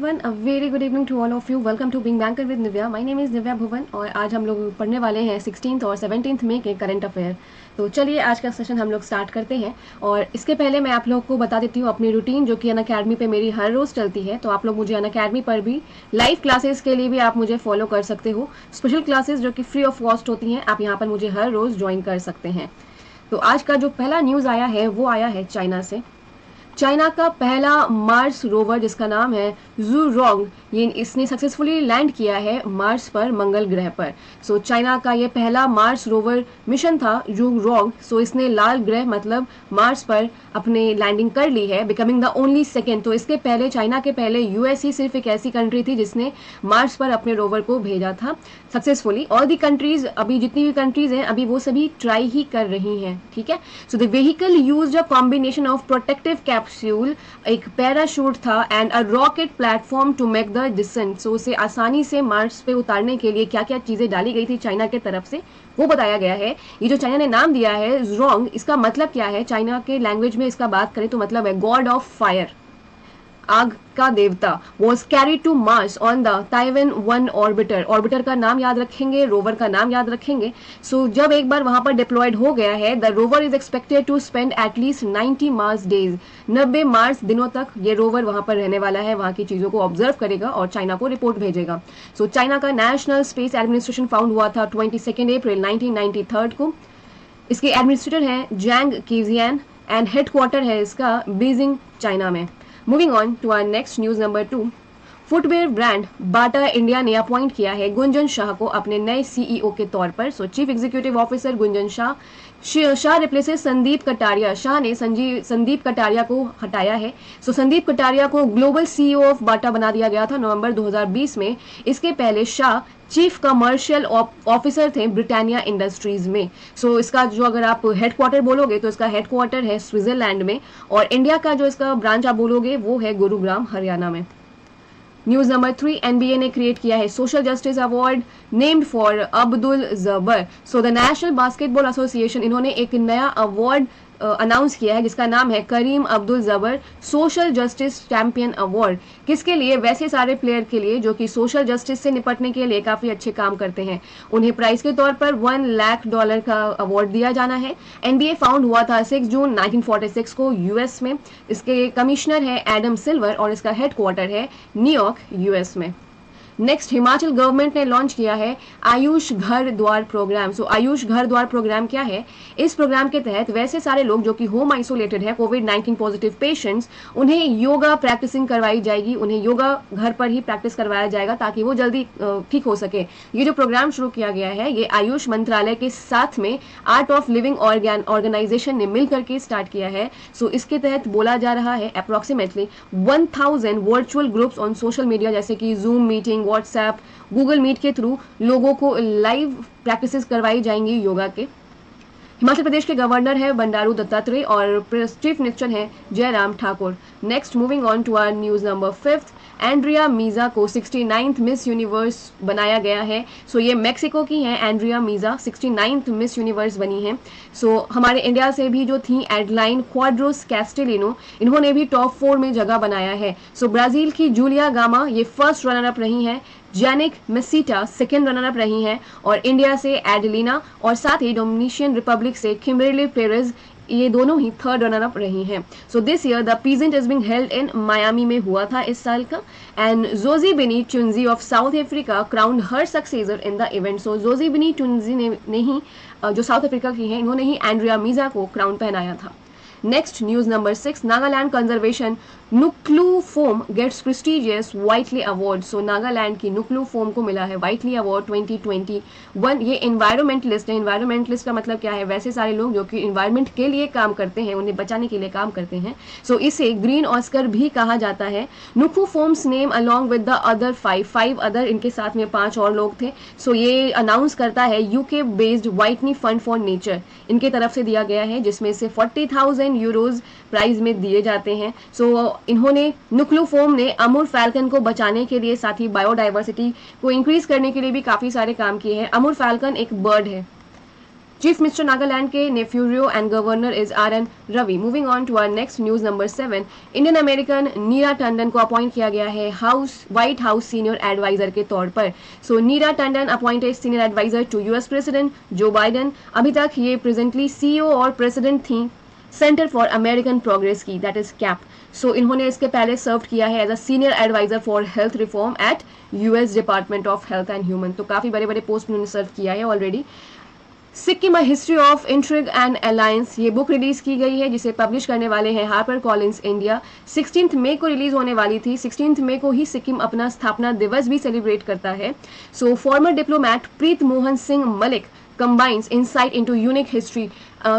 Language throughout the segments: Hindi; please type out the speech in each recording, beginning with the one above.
Everyone, a very good evening to all of you. Welcome to Being Banker with Nivya. My name is Nivya Bhuvan और आज हम लोग पढ़ने वाले हैं 16th और 17th मई के करंट अफेयर। तो चलिए आज का सेशन हम लोग स्टार्ट करते हैं। और इसके पहले मैं आप लोग को बता देती हूँ अपनी रूटीन, जो कि अनअकैडमी पे मेरी हर रोज़ चलती है। तो आप लोग मुझे अनअकैडमी पर भी लाइव क्लासेस के लिए भी आप मुझे फॉलो कर सकते हो। स्पेशल क्लासेस जो कि फ्री ऑफ कॉस्ट होती हैं, आप यहाँ पर मुझे हर रोज़ ज्वाइन कर सकते हैं। तो आज का जो पहला न्यूज़ आया है वो आया है चाइना से। चाइना का पहला मार्स रोवर जिसका नाम है ज़ूरोंग, ये इसने सक्सेसफुली लैंड किया है मार्स पर, मंगल ग्रह पर। सो चाइना का ये पहला मार्स रोवर मिशन था ज़ूरोंग। सो इसने लाल ग्रह मतलब मार्स पर अपने लैंडिंग कर ली है, बिकमिंग द ओनली सेकेंड। तो इसके पहले, चाइना के पहले यूएस ही सिर्फ एक ऐसी कंट्री थी जिसने मार्स पर अपने रोवर को भेजा था सक्सेसफुली। ऑल दी कंट्रीज, अभी जितनी भी कंट्रीज हैं अभी वो सभी ट्राई ही कर रही हैं, ठीक है। So the vehicle used a combination of protective capsule, एक पैराशूट था, and a rocket platform to make the descent. सो उसे आसानी से मार्स पे उतारने के लिए क्या क्या चीजें डाली गई थी चाइना के तरफ से वो बताया गया है। ये जो चाइना ने नाम दिया है ज़ूरोंग, इसका मतलब क्या है चाइना के लैंग्वेज में, इसका बात करें तो मतलब है गॉड ऑफ फायर, आग का देवता। Was carry to Mars on the Taiwan 1 orbiter. Orbiter का नाम याद रखेंगे, रोवर का नाम याद रखेंगे। सो जब एक बार वहां पर डिप्लॉयड हो गया है, the rover is expected to spend at least 90 Mars days. 90 Mars दिनों तक ये रोवर वहां पर रहने वाला है, वहां की चीजों को ऑब्जर्व करेगा और चाइना को रिपोर्ट भेजेगा। सो चाइना का नेशनल स्पेस एडमिनिस्ट्रेशन फाउंड हुआ था 22 अप्रैल 1993 को। इसके एडमिनिस्ट्रेटर हैं जैंग कीजियन एंड हेडक्वार्टर है इसका बीजिंग, चाइना में। Moving on to our next news number 2। Footwear brand Bata India ने अपॉइंट किया है गुंजन शाह को अपने नए सीईओ के तौर पर। सो chief executive officer Gunjan Shah replaces Sandeep Kataria. Shah ने संदीप कटारिया को हटाया है। सो संदीप कटारिया को ग्लोबल सीईओ ऑफ बाटा बना दिया गया था नवंबर 2020 में। इसके पहले शाह चीफ कमर्शियल ऑफिसर थे ब्रिटानिया इंडस्ट्रीज में। सो इसका जो, अगर आप हेडक्वार्टर बोलोगे तो इसका हेडक्वार्टर है स्विट्जरलैंड में, और इंडिया का जो इसका ब्रांच आप बोलोगे वो है गुरुग्राम, हरियाणा में। न्यूज नंबर 3, एनबीए ने क्रिएट किया है social justice award named for Abdul Jabbar. So the National Basketball Association, इन्होंने एक नया अवार्ड अनाउंस किया है जिसका नाम है करीम अब्दुल जबर सोशल जस्टिस चैंपियन अवार्ड। किसके लिए? वैसे सारे प्लेयर के लिए जो कि सोशल जस्टिस से निपटने के लिए काफी अच्छे काम करते हैं। उन्हें प्राइज के तौर पर $1 लाख का अवार्ड दिया जाना है। एनबीए फाउंड हुआ था 6 जून 1946 को यूएस में। इसके कमिश्नर है एडम सिल्वर और इसका हेडक्वार्टर है न्यूयॉर्क, यूएस में। नेक्स्ट, हिमाचल गवर्नमेंट ने लॉन्च किया है आयुष घर द्वार प्रोग्राम। सो आयुष घर द्वार प्रोग्राम क्या है? इस प्रोग्राम के तहत वैसे सारे लोग जो कि होम आइसोलेटेड है, कोविड-19 पॉजिटिव पेशेंट्स, उन्हें योगा प्रैक्टिसिंग करवाई जाएगी। उन्हें योगा घर पर ही प्रैक्टिस करवाया जाएगा ताकि वो जल्दी ठीक हो सके। ये जो प्रोग्राम शुरू किया गया है ये आयुष मंत्रालय के साथ में आर्ट ऑफ लिविंग ऑर्गेनाइजेशन ने मिलकर के स्टार्ट किया है। सो इसके तहत बोला जा रहा है approximately 1000 virtual groups on social media जैसे कि Zoom meeting, WhatsApp, Google Meet के थ्रू लोगों को लाइव प्रैक्टिसेस करवाई जाएंगी योगा के। हिमाचल प्रदेश के गवर्नर है बंडारू दत्तात्रेय और चीफ मिनिस्टर है Jairam Thakur. Next, moving on to our news number 5, Andrea Meza को 69th मिस यूनिवर्स बनाया गया है। सो ये मेक्सिको की हैं, Andrea MISA 69th miss universe बनी हैं। सो हमारे इंडिया से भी जो थी एडलाइन क्वाड्रोस कैस्टेलिनो, इन्होंने भी टॉप 4 में जगह बनाया है। सो ब्राजील की जूलिया गामा ये फर्स्ट रनर अप रही हैं, Janick Maceta second runner up रही हैं, और इंडिया से एडलिना और साथ ही डोमिनिशियन रिपब्लिक से किम्बरली पेरेज, ये दोनों ही थर्ड रनर अप रही हैं। So this year the pageant is being held in Miami में हुआ था इस साल का, and Zozibini Tunzi of South Africa crowned her successor in the event. सो जोजी बेनी चुनजी ने ही जो साउथ अफ्रीका की हैं, इन्होंने ही एंड्रिया मीजा को क्राउन पहनाया था। Next, news number 6, Nagaland conservation Nuklu Phom gets prestigious Whitley award. So Nagaland की नुक्लू फोम को मिला है वाइटली अवार्ड 2021। ये एनवायरमेंटलिस्ट है। एनवायरमेंटलिस्ट का मतलब क्या है? वैसे सारे लोग जो कि एनवायरमेंट के लिए काम करते हैं, उन्हें बचाने के लिए काम करते हैं। सो इसे ग्रीन ऑस्कर भी कहा जाता है। Nuklu Phom's name along with the other 5 other, इनके साथ में 5 और लोग थे। सो ये अनाउंस करता है UK based Whitney fund for nature, इनके तरफ से दिया गया है, जिसमें से 40,000 यूरोज प्राइज में दिए जाते हैं। सो इन्होंने, नुक्लू फोम ने अमूर फैल्कन को बचाने के लिए, साथ ही बायोडाइवर्सिटी को इंक्रीज करने के लिए भी काफी सारे काम किए हैं। अमूर फैल्कन एक बर्ड है। चीफ मिनिस्टर नागालैंड के Neiphiu Rio and governor is RN Ravi. Moving on to our next news number 7, Indian American नीरा टंडन को अपॉइंट किया गया है व्हाइट हाउस सीनियर एडवाइजर के तौर पर। So Neera Tandon appointed senior adviser to US president Joe Biden. अभी तक ये प्रेजेंटली CEO और प्रेसिडेंट थी सेंटर फॉर अमेरिकन प्रोग्रेस की, दैट इज कैप। सो इन्होंने इसके पहले सर्व किया है as a senior adviser for health reform at US department of health and human. तो काफी बड़े बड़े पोस्ट उन्होंने सर्व किया है already. Sikkim a history of intrigue and alliance, ये बुक रिलीज की गई है जिसे पब्लिश करने वाले हैं हार्पर कॉलिंस इंडिया। 16 मई को रिलीज होने वाली थी। 16 मई को ही सिक्किम अपना स्थापना दिवस भी सेलिब्रेट करता है। So former diplomat Preet Mohan Singh Malik combines insight into unique history।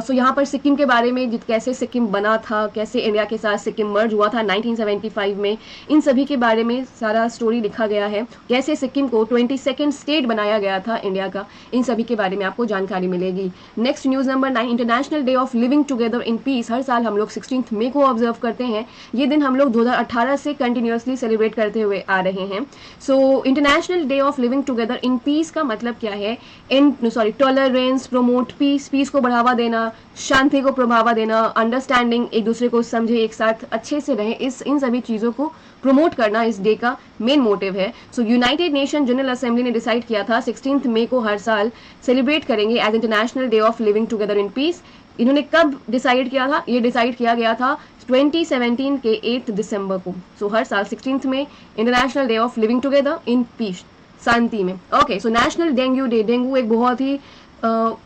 So यहाँ पर सिक्किम के बारे में कैसे सिक्किम बना था, कैसे इंडिया के साथ सिक्किम मर्ज हुआ था 1975 में, इन सभी के बारे में सारा स्टोरी लिखा गया है। कैसे सिक्किम को 22nd स्टेट बनाया गया था इंडिया का, इन सभी के बारे में आपको जानकारी मिलेगी। Next news number 9, International Day of Living Together in Peace. हर साल हम लोग 16 मई को ऑब्जर्व करते हैं। ये दिन हम लोग 2018 से कंटिन्यूसली सेलिब्रेट करते हुए आ रहे हैं। So International Day of Living Together in Peace का मतलब क्या है? टॉलरेंस, प्रमोट पीस, पीस को बढ़ावा देना, शांति को बढ़ावा देना, अंडरस्टैंडिंग, एक दूसरे को समझे, एक साथ अच्छे से रहें, इन सभी चीज़ों को प्रमोट करना इस डे का मेन मोटिव है। So United Nation General Assembly ने डिसाइड किया था 16 मई को हर साल सेलिब्रेट करेंगे as International Day of Living Together in Peace. इन्होंने कब डिसाइड किया था? ये डिसाइड किया गया था 2017 के 8 दिसंबर को। सो हर साल 16 में International Day of Living Together in Peace, शांति में। Okay, so National Dengue Day. Dengue एक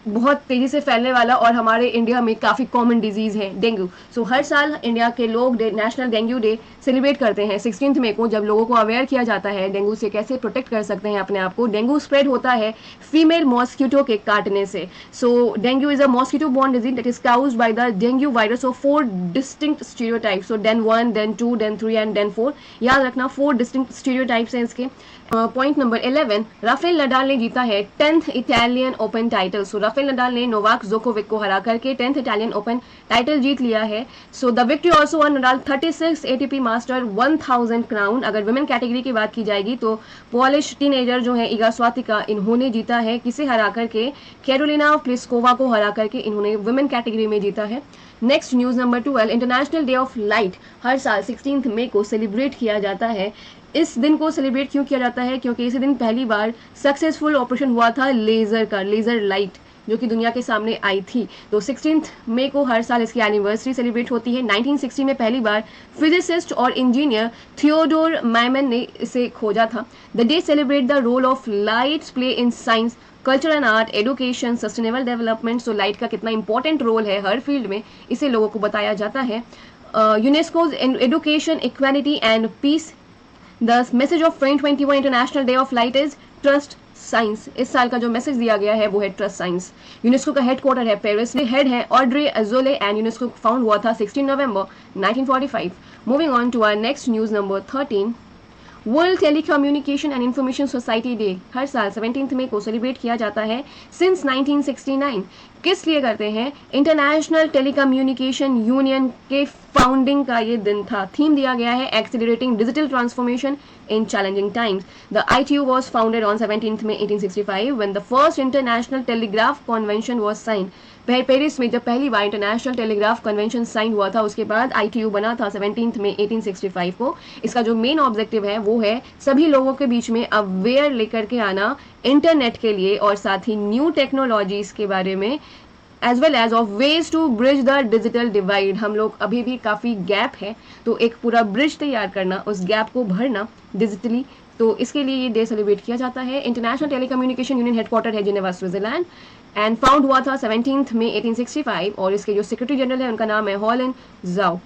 बहुत तेजी से फैलने वाला और हमारे इंडिया में काफ़ी कॉमन डिजीज़ है डेंगू। सो हर साल इंडिया के लोग नेशनल डेंगू डे सेलिब्रेट करते हैं 16 मई को, जब लोगों को अवेयर किया जाता है डेंगू से कैसे प्रोटेक्ट कर सकते हैं अपने आप को। डेंगू स्प्रेड होता है फीमेल मॉस्किटो के काटने से। So dengue is a mosquito borne disease that is caused by the dengue virus of 4 distinct stereotypes. So Den 1, Den 2, Den 3 and Den 4। याद रखना 4 डिस्टिंक्ट स्टीरियोटाइप्स हैं इसके। पॉइंट नंबर 11, राफेल नडाल ने जीता है 10th इटालियन ओपन टाइटल। सो राफेल नडाल ने नोवाक जोकोविक को हरा करके 10th इटालियन ओपन टाइटल जीत लिया है। So the victory also one Nadal 36 ATP master 1000 crown. अगर वुमेन कैटेगरी की बात की जाएगी तो पॉलिश टीनेजर जो है इगा स्वातिका, इन्होंने जीता है, किसे हरा करके? कैरोलिना प्लिस्कोवा को हरा करके इन्होंने वुमेन कैटेगरी में जीता है। Next news number 12, International Day of Light हर साल 16 मई को सेलिब्रेट किया जाता है। इस दिन को सेलिब्रेट क्यों किया जाता है? क्योंकि इसी दिन पहली बार सक्सेसफुल ऑपरेशन हुआ था लेजर का, लेजर लाइट जो कि दुनिया के सामने आई थी। तो 16 मई को हर साल इसकी एनिवर्सरी सेलिब्रेट होती है। 1960 में पहली बार फिजिसिस्ट और इंजीनियर थियोडोर मैमन ने इसे खोजा था। The day celebrate the role of lights play in science, culture and art, education, sustainable development. So light का कितना इंपॉर्टेंट रोल है हर फील्ड में, इसे लोगों को बताया जाता है। UNESCO's education, equality and peace. The message of 2021 International Day of Light is trust science. इस साल का जो मैसेज दिया गया है वो है ट्रस्ट साइंस। यूनेस्को का हेडक्वार्टर है पेरिस में, हेड है Audrey Azoulay and UNESCO found हुआ था 16 नवंबर 1945। Moving on to our next news number 13, World Telecommunication and Information Society Day हर साल 17 मई को सेलिब्रेट किया जाता है सिंस 1969। किस लिए करते हैं? इंटरनेशनल टेलीकम्युनिकेशन यूनियन के फाउंडिंग का ये दिन था। थीम दिया गया है accelerating digital transformation in challenging times. The ITU was founded on 17th May 1865 when the first international telegraph convention was signed. Paris में जब पहली बार इंटरनेशनल टेलीग्राफ कन्वेंशन साइन हुआ था उसके बाद ITU बना था 17 मई 1865 को। इसका जो मेन ऑब्जेक्टिव है वो है सभी लोगों के बीच में अवेयर लेकर के आना इंटरनेट के लिए और साथ ही न्यू टेक्नोलॉजीज के बारे में, as well as of ways to bridge the digital divide. हम लोग अभी भी काफ़ी गैप है, तो एक पूरा ब्रिज तैयार करना, उस गैप को भरना डिजिटली, तो इसके लिए ये डे सेलिब्रेट किया जाता है। इंटरनेशनल टेलीकम्युनिकेशन यूनियन हेडक्वार्टर है जिनेवा, स्विट्जरलैंड एंड फाउंड हुआ था 17 मई 1865 और इसके जो सेक्रेटरी जनरल है उनका नाम है हॉलन जाओ।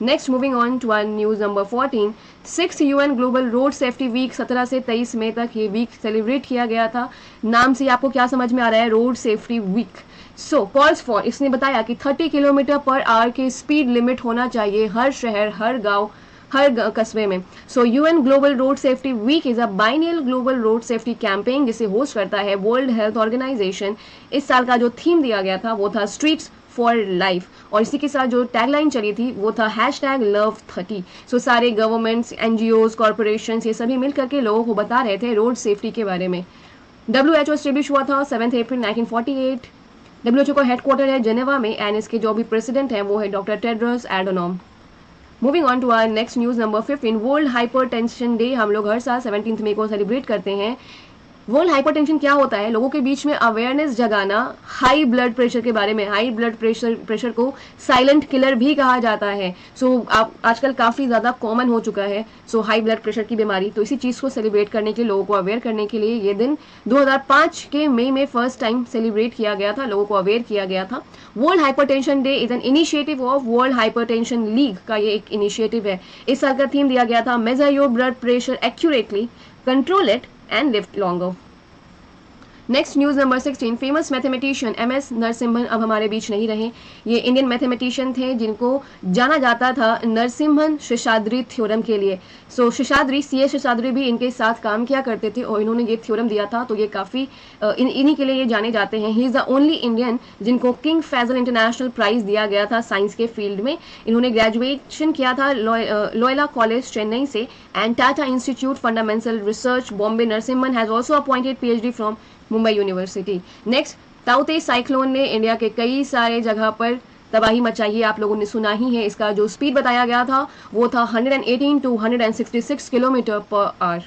Next moving on to our news number 14, 6th UN global road safety week 17 से 23 मई तक ये वीक सेलिब्रेट किया गया था। नाम से आपको क्या समझ में आ रहा है? Road safety week. So calls for, इसने बताया कि 30 किलोमीटर पर आवर के स्पीड लिमिट होना चाहिए हर शहर, हर गांव, हर कस्बे में। So UN global road safety week is a biennial global road safety campaign जिसे होस्ट करता है वर्ल्ड हेल्थ ऑर्गेनाइजेशन। इस साल का जो थीम दिया गया था वो था स्ट्रीट्स फॉर लाइफ और इसी के साथ जो टैगलाइन चली थी वो था #Love30। सो सारे गवर्नमेंट्स, NGOs, कॉर्पोरेशंस ये सभी मिल करके लोगों को बता रहे थे रोड सेफ्टी के बारे में। WHO एस्टेब्लिश हुआ था 7 अप्रैल 1948। WHO का हेडक्वार्टर है जेनेवा में एंड इसके जो भी प्रेसिडेंट हैं वो है doctor Tedros Adhanom. Moving on to our next news number 15, World Hypertension Day हम लोग हर साल 17 मई को सेलिब्रेट करते हैं। वर्ल्ड हाइपरटेंशन क्या होता है? लोगों के बीच में अवेयरनेस जगाना हाई ब्लड प्रेशर के बारे में। हाई ब्लड प्रेशर को साइलेंट किलर भी कहा जाता है। आप आजकल काफ़ी ज़्यादा कॉमन हो चुका है हाई ब्लड प्रेशर की बीमारी। तो इसी चीज़ को सेलिब्रेट करने के लिए, लोगों को अवेयर करने के लिए ये दिन 2005 के मई में फर्स्ट टाइम सेलिब्रेट किया गया था, लोगों को अवेयर किया गया था। World Hypertension day is an initiative of world hypertension league का ये एक इनिशिएटिव है। इस साल का थीम दिया गया था major your blood pressure accurately, control it and live longer. Next news number 16, famous mathematician MS Narasimhan अब हमारे बीच नहीं रहे। ये इंडियन मैथमेटिशियन थे जिनको जाना जाता था नरसिम्हन शेषाद्री थ्योरम के लिए। शेषाद्री CS शेषाद्री भी इनके साथ काम किया करते थे और इन्होंने ये थ्योरम दिया था, तो ये काफ़ी इन्हीं के लिए ये जाने जाते हैं। He is the only Indian जिनको किंग फैजल इंटरनेशनल प्राइज़ दिया गया था साइंस के फील्ड में। इन्होंने ग्रेजुएशन किया था लोयला कॉलेज चेन्नई से and Tata Institute Fundamental Research Bombay. Narasimhan has also appointed PhD from Mumbai University. Next, ताउते साइक्लोन ने इंडिया के कई सारे जगह पर तबाही मचाई है, आप लोगों ने सुना ही है। इसका जो स्पीड बताया गया था वो था 118 to 166 kilometre per hour.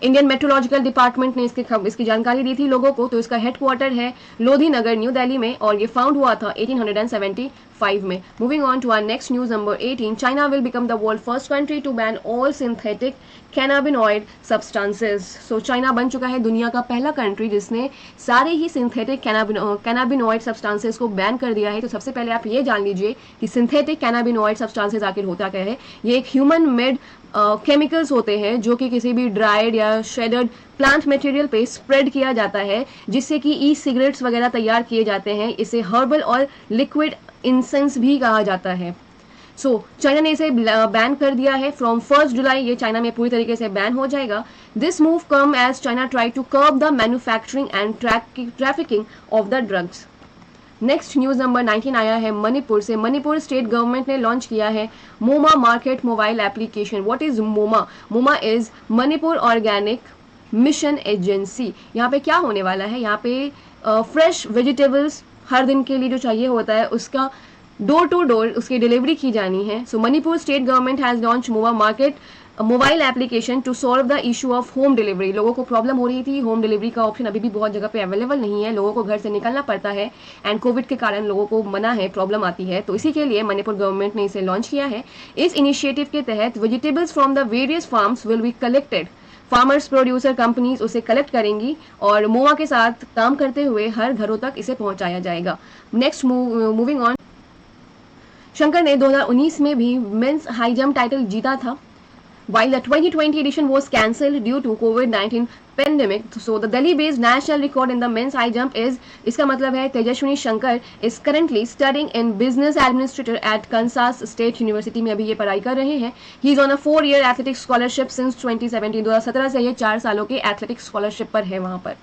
Indian meteorological department ने इसकी जानकारी दी थी लोगों को। तो इसका हेडक्वार्टर है लोधी नगर न्यू दिल्ली में और ये फाउंड हुआ था 1875 में। Moving on to our next news number 18, China will become the world first country to ban all synthetic cannabinoid substances. China बन चुका है दुनिया का पहला कंट्री जिसने सारे ही सिंथेटिक कैनाबिनॉइड सब्सटेंसेस को बैन कर दिया है। तो सबसे पहले आप ये जान लीजिए कि सिंथेटिक कैनाबिनॉइड सब्सटेंसेस आखिर होता क्या है। ये एक ह्यूमन मेड केमिकल्स होते हैं जो कि किसी भी ड्राइड या शेडेड प्लांट मटेरियल पे स्प्रेड किया जाता है, जिससे कि ई सिगरेट्स वगैरह तैयार किए जाते हैं। इसे हर्बल और लिक्विड इंसेंस भी कहा जाता है। चाइना ने इसे बैन कर दिया है। फ्रॉम 1 जुलाई ये चाइना में पूरी तरीके से बैन हो जाएगा। This move come as China try to curb the manufacturing and trafficking of the drugs. Next news number 19 आया है मणिपुर से। मणिपुर स्टेट गवर्नमेंट ने लॉन्च किया है MOMA market mobile application. What is MOMA? MOMA is Manipur organic mission agency. यहाँ पे क्या होने वाला है, यहाँ पे फ्रेश वेजिटेबल्स हर दिन के लिए जो चाहिए होता है उसका डोर टू डोर उसकी डिलीवरी की जानी है। Manipur state government has launch MOMA market mobile application to solve the issue of home delivery. लोगों को प्रॉब्लम हो रही थी, होम डिलीवरी का ऑप्शन अभी भी बहुत जगह पे अवेलेबल नहीं है, लोगों को घर से निकलना पड़ता है एंड कोविड के कारण लोगों को मना है, प्रॉब्लम आती है। तो इसी के लिए मणिपुर गवर्नमेंट ने इसे लॉन्च किया है। इस इनिशिएटिव के तहत vegetables from the various farms will be collected. Farmers producer companies उसे कलेक्ट करेंगी और मोमा के साथ काम करते हुए हर घरों तक इसे पहुंचाया जाएगा। नेक्स्ट मूविंग ऑन, शंकर ने 2019 में भी मेंस हाई जंप टाइटल जीता था। While the 2020 edition was cancelled due to COVID-19 pandemic, so the Delhi-based national record in the men's high jump is, इसका मतलब है Tejaswini Shankar is currently studying in business administrator at Kansas State University में अभी ये पढ़ाई कर रहे हैं। He is on a 4-year athletic scholarship since 2017, 2017 से ये 4 सालों के एथलेटिक स्कॉलरशिप पर है वहाँ पर।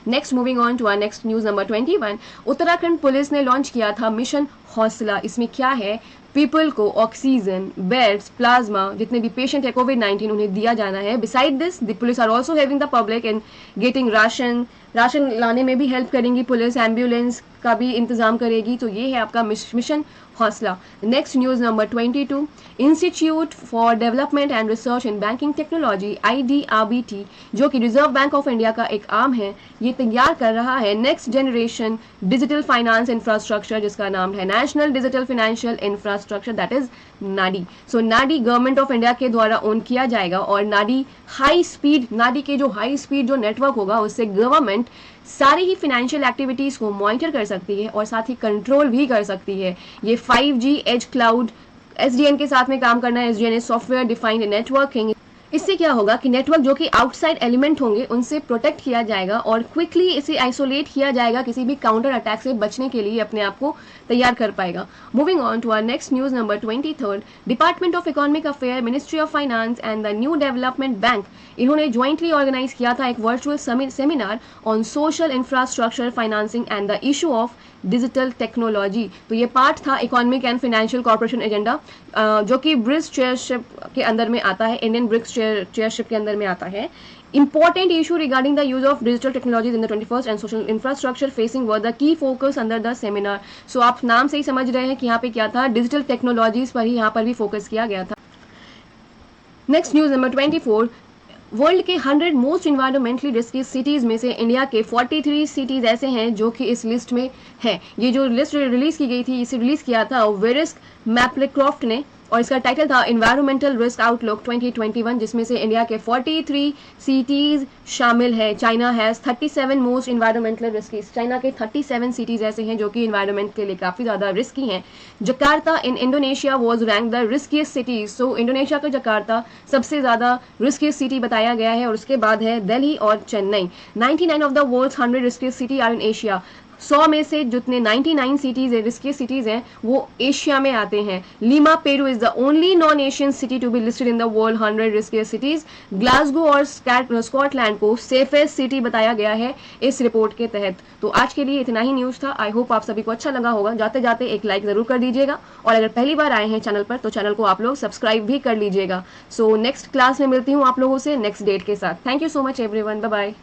Next moving on to our next news number 21, Uttarakhand police ने लॉन्च किया था मिशन हौसला। इसमें क्या है, पीपल को ऑक्सीजन, बेड्स, प्लाज्मा, जितने भी पेशेंट है कोविड-19 उन्हें दिया जाना है। Beside this the police are also helping the public in getting ration लाने में भी हेल्प करेंगी पुलिस, एम्बुलेंस का भी इंतजाम करेगी। तो ये है आपका मिशन हौसला। Next news number 22, institute for development and research in banking technology IDRBT, जो कि रिजर्व बैंक ऑफ इंडिया का एक आर्म है, ये तैयार कर रहा है next generation digital finance infrastructure, जिसका नाम है national digital financial infrastructure, that is नाडी। नाडी गवर्नमेंट ऑफ इंडिया के द्वारा ओन किया जाएगा और नाडी के जो हाई स्पीड जो नेटवर्क होगा उससे गवर्नमेंट सारी ही फाइनेंशियल एक्टिविटीज को मॉनिटर कर सकती है और साथ ही कंट्रोल भी कर सकती है। ये 5G एज क्लाउड SDN के साथ में काम करना है। SDN is software defined networking. इससे क्या होगा कि नेटवर्क जो कि आउटसाइड एलिमेंट होंगे उनसे प्रोटेक्ट किया जाएगा और क्विकली इसे आइसोलेट किया जाएगा, किसी भी काउंटर अटैक से बचने के लिए अपने आप को तैयार कर पाएगा। Moving on to our next news number 23, department of economic affair, ministry of finance and the New Development Bank, इन्होंने ज्वाइंटली ऑर्गेनाइज किया था एक virtual seminar on social infrastructure financing and the issue of digital technology. तो ये पार्ट था economic and financial corporation agenda, जो कि ब्रिक्स चेयरशिप के अंदर में आता है, इंडियन ब्रिक्स चेयरशिप के अंदर में आता है। Important issue regarding the use of digital technologies in the 21st and social infrastructure facing were the key focus under the seminar. So आप नाम से ही समझ रहे हैं कि यहाँ पे क्या था, डिजिटल टेक्नोलॉजीज पर ही यहाँ पर भी फोकस किया गया था. Next news number 24. वर्ल्ड के 100 मोस्ट इन्वायरमेंटली रिस्की सिटीज़ में से इंडिया के 43 सिटीज़ ऐसे हैं जो कि इस लिस्ट में हैं. ये जो लिस्ट रिलीज़ की गई थी, इसे रिलीज़ किया था वेरिस्क मैप्लेक्रॉफ्ट ने, और इसका टाइटल था इन्वायरमेंटल रिस्क आउटलुक 2021, जिसमें से इंडिया के 43 सिटीज़ शामिल है. China has 37 most environmental risky. China के 37 सिटीज़ ऐसे हैं जो कि इन्वायरमेंट के लिए काफ़ी ज़्यादा रिस्की हैं. Jakarta in Indonesia was rank the riskiest cities. So Indonesia का जकार्ता सबसे ज़्यादा रिस्कीस्ट सिटी बताया गया है, और उसके बाद है दिल्ली और Chennai. 99 of the world's 100 riskiest city are in Asia. 100 में से जितने 99 सिटीज़ हैं, रिस्की सिटीज़ हैं, वो एशिया में आते हैं. Lima Peru is the only non Asian city to be listed in the world 100 risky cities. Glasgow और स्कॉटलैंड को सेफेस्ट सिटी बताया गया है इस रिपोर्ट के तहत. तो आज के लिए इतना ही न्यूज़ था. आई होप आप सभी को अच्छा लगा होगा. जाते जाते एक लाइक ज़रूर कर दीजिएगा, और अगर पहली बार आए हैं चैनल पर तो चैनल को आप लोग सब्सक्राइब भी कर लीजिएगा. सो नेक्स्ट क्लास में मिलती हूँ आप लोगों से नेक्स्ट डेट के साथ. Thank you so much everyone. Bye bye.